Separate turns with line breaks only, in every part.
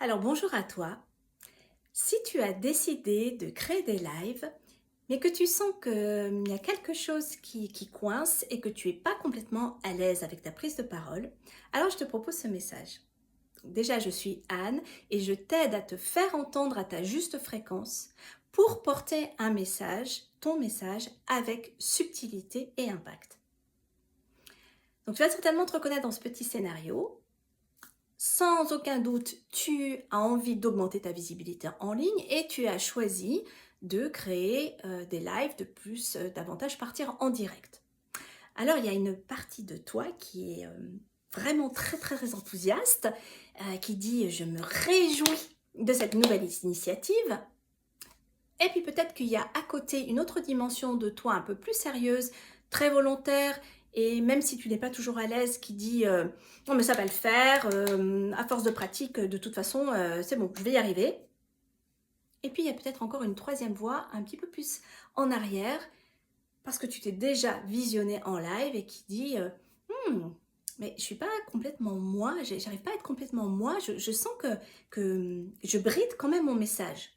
Alors bonjour à toi. Si tu as décidé de créer des lives, mais que tu sens qu'il y a quelque chose qui coince et que tu n'es pas complètement à l'aise avec ta prise de parole, alors je te propose ce message. Déjà, je suis Anne et je t'aide à te faire entendre à ta juste fréquence pour porter un message, ton message, avec subtilité et impact. Donc tu vas certainement te reconnaître dans ce petit scénario. Sans aucun doute, tu as envie d'augmenter ta visibilité en ligne et tu as choisi de créer des lives, davantage partir en direct. Alors, il y a une partie de toi qui est vraiment très enthousiaste, qui dit je me réjouis de cette nouvelle initiative. Et puis peut-être qu'il y a à côté une autre dimension de toi un peu plus sérieuse, très volontaire, et même si tu n'es pas toujours à l'aise, qui dit non mais ça va le faire, à force de pratique, de toute façon, c'est bon, je vais y arriver. Et puis il y a peut-être encore une troisième voix, un petit peu plus en arrière, parce que tu t'es déjà visionné en live et qui dit Hmm, mais je suis pas complètement moi, j'arrive pas à être complètement moi, je sens que je bride quand même mon message.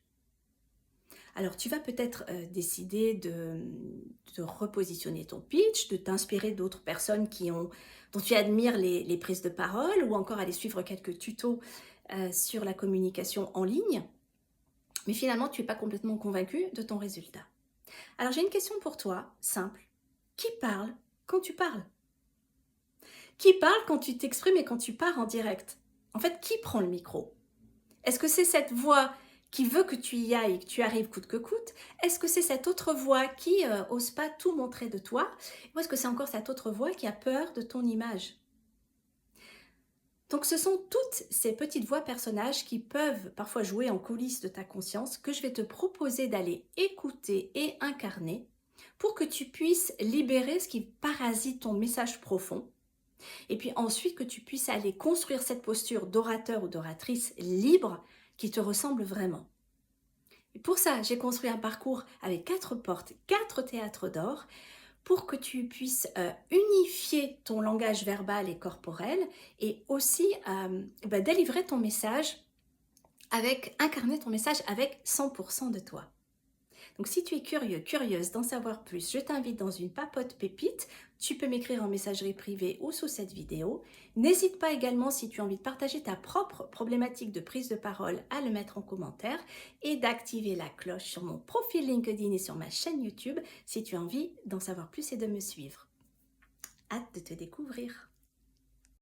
Alors, tu vas peut-être décider de repositionner ton pitch, de t'inspirer d'autres personnes dont tu admires les prises de parole ou encore aller suivre quelques tutos sur la communication en ligne. Mais finalement, tu n'es pas complètement convaincu de ton résultat. Alors, j'ai une question pour toi, simple. Qui parle quand tu parles? Qui parle quand tu t'exprimes et quand tu pars en direct? En fait, qui prend le micro? Est-ce que c'est cette voix qui veut que tu y ailles, que tu arrives coûte que coûte? Est-ce que c'est cette autre voix qui ose pas tout montrer de toi? Ou est-ce que c'est encore cette autre voix qui a peur de ton image? Donc ce sont toutes ces petites voix personnages qui peuvent parfois jouer en coulisses de ta conscience que je vais te proposer d'aller écouter et incarner pour que tu puisses libérer ce qui parasite ton message profond. Et puis ensuite que tu puisses aller construire cette posture d'orateur ou d'oratrice libre qui te ressemble vraiment. Et pour ça, j'ai construit un parcours avec 4 portes, 4 théâtres d'or pour que tu puisses unifier ton langage verbal et corporel et aussi délivrer ton message incarner ton message avec 100% de toi. Donc si tu es curieux, curieuse d'en savoir plus, je t'invite dans une papote pépite. Tu peux m'écrire en messagerie privée ou sous cette vidéo. N'hésite pas également, si tu as envie de partager ta propre problématique de prise de parole, à le mettre en commentaire et d'activer la cloche sur mon profil LinkedIn et sur ma chaîne YouTube si tu as envie d'en savoir plus et de me suivre. Hâte de te découvrir.